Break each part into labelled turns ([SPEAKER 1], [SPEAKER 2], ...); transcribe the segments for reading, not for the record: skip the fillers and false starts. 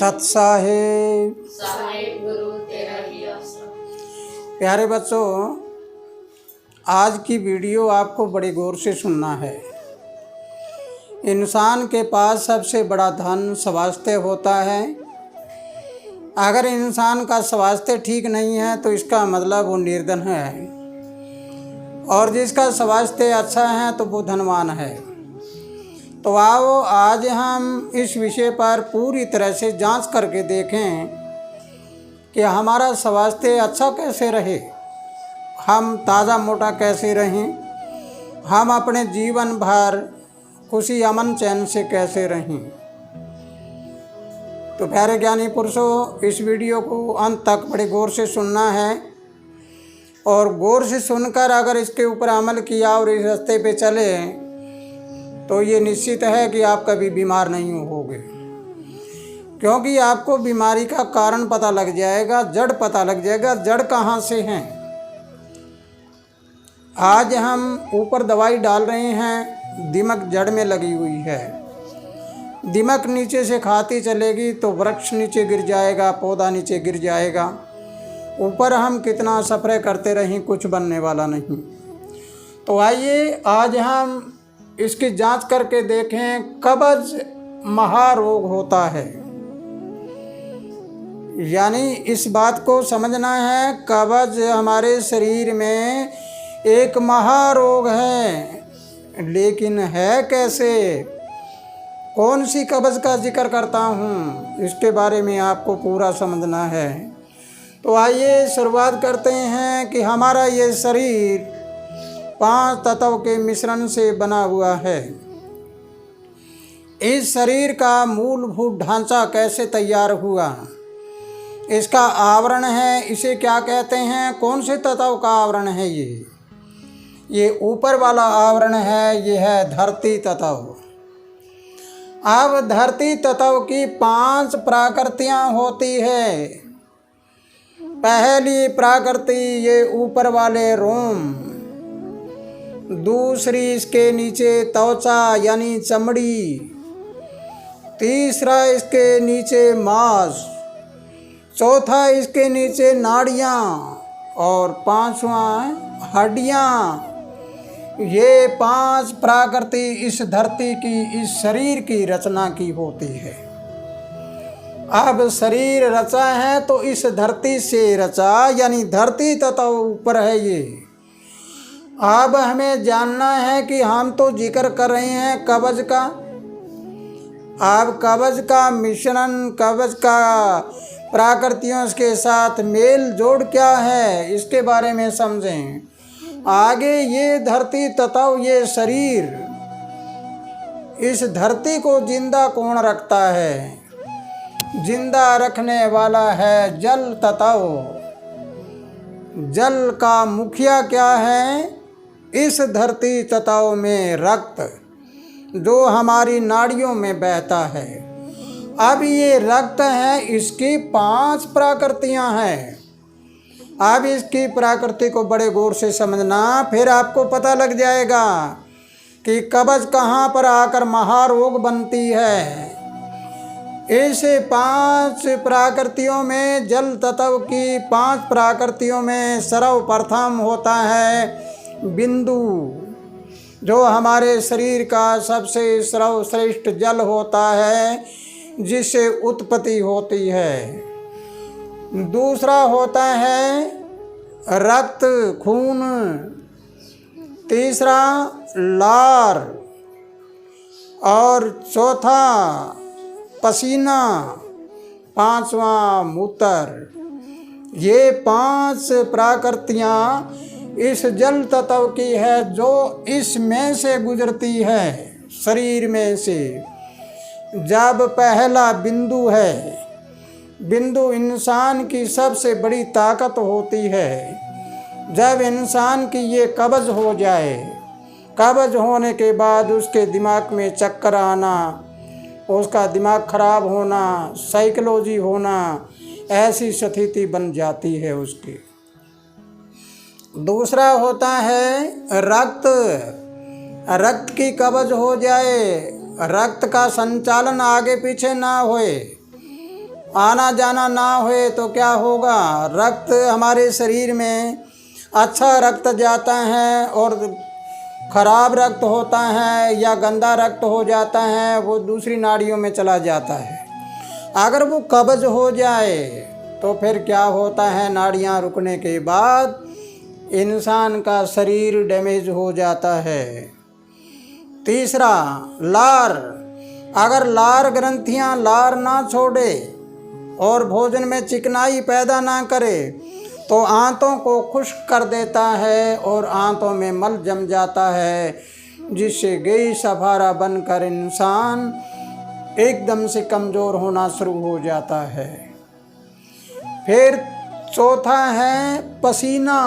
[SPEAKER 1] सत साहेब
[SPEAKER 2] साहेब गुरु तेरा ही आसरा।
[SPEAKER 1] प्यारे बच्चों, आज की वीडियो आपको बड़े गौर से सुनना है। इंसान के पास सबसे बड़ा धन स्वास्थ्य होता है। अगर इंसान का स्वास्थ्य ठीक नहीं है तो इसका मतलब वो निर्धन है, और जिसका स्वास्थ्य अच्छा है तो वो धनवान है। तो आओ आज हम इस विषय पर पूरी तरह से जांच करके देखें कि हमारा स्वास्थ्य अच्छा कैसे रहे, हम ताज़ा मोटा कैसे रहें, हम अपने जीवन भर खुशी अमन चैन से कैसे रहें। तो प्यारे ज्ञानी पुरुषों, इस वीडियो को अंत तक बड़े गौर से सुनना है, और गौर से सुनकर अगर इसके ऊपर अमल किया और इस रास्ते पे चले तो ये निश्चित है कि आप कभी बीमार नहीं होगे, क्योंकि आपको बीमारी का कारण पता लग जाएगा, जड़ पता लग जाएगा, जड़ कहाँ से है। आज हम ऊपर दवाई डाल रहे हैं, दिमक जड़ में लगी हुई है। दिमक नीचे से खाती चलेगी तो वृक्ष नीचे गिर जाएगा, पौधा नीचे गिर जाएगा। ऊपर हम कितना सफर करते रहें, कुछ बनने वाला नहीं। तो आइए आज हम इसकी जांच करके देखें। कब्ज महारोग होता है, यानी इस बात को समझना है, कब्ज हमारे शरीर में एक महारोग है। लेकिन है कैसे, कौन सी कब्ज का जिक्र करता हूँ, इसके बारे में आपको पूरा समझना है। तो आइए शुरुआत करते हैं कि हमारा ये शरीर 5 तत्वों के मिश्रण से बना हुआ है। इस शरीर का मूलभूत ढांचा कैसे तैयार हुआ, इसका आवरण है, इसे क्या कहते हैं, कौन से तत्व का आवरण है ये ऊपर वाला आवरण है, ये है धरती तत्व। अब धरती तत्व की 5 प्रकृतियां होती है। पहली प्रकृति ये ऊपर वाले रोम, दूसरी इसके नीचे त्वचा यानी चमड़ी, तीसरा इसके नीचे मांस, चौथा इसके नीचे नाड़ियाँ, और 5वां हड्डियाँ। ये 5 प्रकृति इस धरती की, इस शरीर की रचना की होती है। अब शरीर रचा है तो इस धरती से रचा, यानी धरती तथा ऊपर है ये। अब हमें जानना है कि हम तो जिक्र कर रहे हैं कब्ज का। अब कब्ज का मिश्रण, कब्ज का प्रकृतियों के साथ मेल जोड़ क्या है, इसके बारे में समझें। आगे ये धरती तथा ये शरीर, इस धरती को जिंदा कौन रखता है, जिंदा रखने वाला है जल तत्व। जल का मुखिया क्या है, इस धरती तत्व में रक्त, जो हमारी नाड़ियों में बहता है। अब ये रक्त है, इसकी 5 प्रकृतियां हैं। अब इसकी प्रकृति को बड़े गौर से समझना, फिर आपको पता लग जाएगा कि कब्ज कहाँ पर आकर महारोग बनती है। इस 5 प्रकृतियों में, जल तत्व की 5 प्रकृतियों में सर्वप्रथम होता है बिंदु, जो हमारे शरीर का सबसे सर्वश्रेष्ठ जल होता है, जिससे उत्पत्ति होती है। दूसरा होता है रक्त, खून, तीसरा लार, और चौथा पसीना, 5वां मूत्र। ये 5 प्रकृतियाँ इस जल तत्व की है, जो इसमें से गुजरती है, शरीर में से। जब पहला बिंदु है, बिंदु इंसान की सबसे बड़ी ताकत होती है। जब इंसान की ये कब्ज हो जाए, कब्ज होने के बाद उसके दिमाग में चक्कर आना, उसका दिमाग खराब होना, साइकोलॉजी होना, ऐसी स्थिति बन जाती है उसकी। दूसरा होता है रक्त। रक्त की कब्ज हो जाए, रक्त का संचालन आगे पीछे ना होए, आना जाना ना होए तो क्या होगा, रक्त हमारे शरीर में अच्छा रक्त जाता है और खराब रक्त होता है या गंदा रक्त हो जाता है, वो दूसरी नाड़ियों में चला जाता है। अगर वो कब्ज हो जाए तो फिर क्या होता है, नाड़ियाँ रुकने के बाद इंसान का शरीर डैमेज हो जाता है। तीसरा, लार। अगर लार ग्रंथियाँ लार ना छोड़े और भोजन में चिकनाई पैदा ना करे तो आंतों को खुश्क कर देता है और आंतों में मल जम जाता है, जिससे गई सफारा बनकर इंसान एकदम से कमज़ोर होना शुरू हो जाता है। फिर चौथा है पसीना।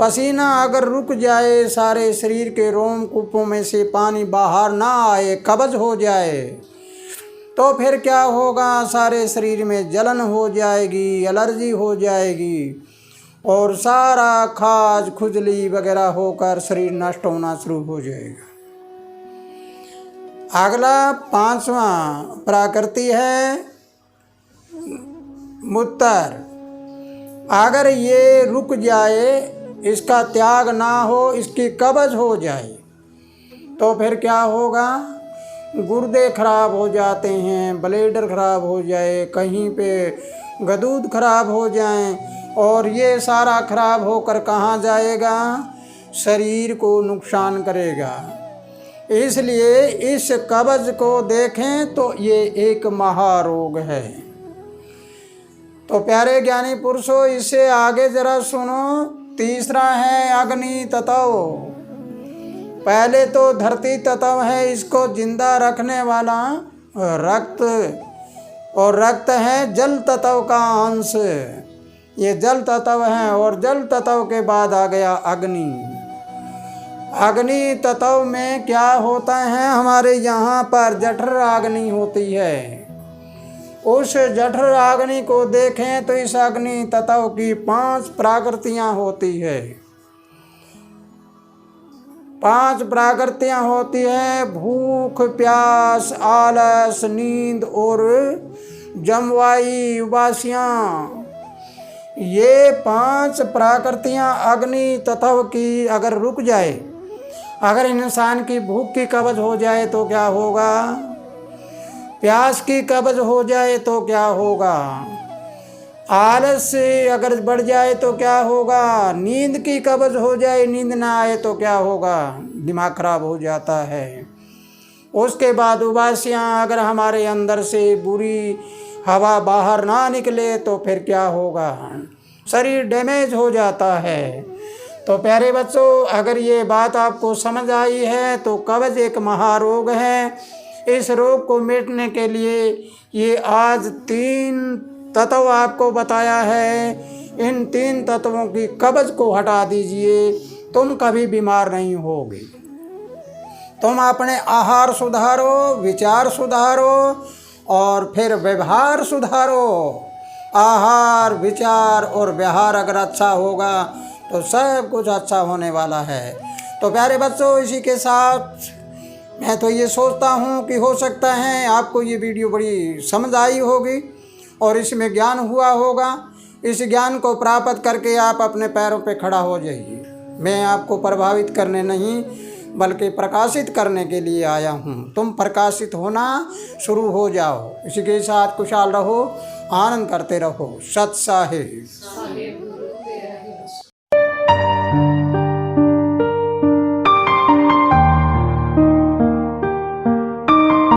[SPEAKER 1] पसीना अगर रुक जाए, सारे शरीर के रोमकूपों में से पानी बाहर ना आए, कब्ज हो जाए, तो फिर क्या होगा, सारे शरीर में जलन हो जाएगी, एलर्जी हो जाएगी और सारा खाज खुजली वगैरह होकर शरीर नष्ट होना शुरू हो जाएगा। अगला पांचवा प्रकृति है मूत्र। अगर ये रुक जाए, इसका त्याग ना हो, इसकी कब्ज हो जाए, तो फिर क्या होगा, गुर्दे खराब हो जाते हैं, ब्लैडर खराब हो जाए, कहीं पे गदूद खराब हो जाए और ये सारा खराब होकर कहाँ जाएगा, शरीर को नुकसान करेगा। इसलिए इस कब्ज को देखें तो ये एक महारोग है। तो प्यारे ज्ञानी पुरुषों, इससे आगे जरा सुनो। तीसरा है अग्नि तत्व। पहले तो धरती तत्व है, इसको जिंदा रखने वाला रक्त, और रक्त है जल तत्व का अंश, ये जल तत्व है। और जल तत्व के बाद आ गया अग्नि। अग्नि तत्व में क्या होता है, हमारे यहाँ पर जठर अग्नि होती है। उस जठर अग्नि को देखें तो इस अग्नि तत्व की 5 प्रकृतियाँ होती है। 5 प्रकृतियाँ होती है, भूख, प्यास, आलस, नींद और जमवाई उबासियाँ। ये 5 प्रकृतियाँ अग्नि तत्व की अगर रुक जाए, अगर इंसान की भूख की कब्ज हो जाए तो क्या होगा, प्यास की कब्ज हो जाए तो क्या होगा, आलस से अगर बढ़ जाए तो क्या होगा, नींद की कब्ज हो जाए, नींद ना आए तो क्या होगा, दिमाग खराब हो जाता है। उसके बाद उबासियाँ, अगर हमारे अंदर से बुरी हवा बाहर ना निकले तो फिर क्या होगा, शरीर डैमेज हो जाता है। तो प्यारे बच्चों, अगर ये बात आपको समझ आई है तो कब्ज एक महारोग है। इस रोग को मिटने के लिए ये आज 3 तत्व आपको बताया है। इन 3 तत्वों की कब्ज को हटा दीजिए, तुम कभी बीमार नहीं होगे। तुम अपने आहार सुधारो, विचार सुधारो और फिर व्यवहार सुधारो। आहार, विचार और व्यवहार अगर अच्छा होगा तो सब कुछ अच्छा होने वाला है। तो प्यारे बच्चों, इसी के साथ मैं तो ये सोचता हूँ कि हो सकता है आपको ये वीडियो बड़ी समझ आई होगी और इसमें ज्ञान हुआ होगा। इस ज्ञान को प्राप्त करके आप अपने पैरों पे खड़ा हो जाइए। मैं आपको प्रभावित करने नहीं बल्कि प्रकाशित करने के लिए आया हूँ। तुम प्रकाशित होना शुरू हो जाओ। इसी के साथ खुशहाल रहो, आनंद करते रहो। सत साहिब।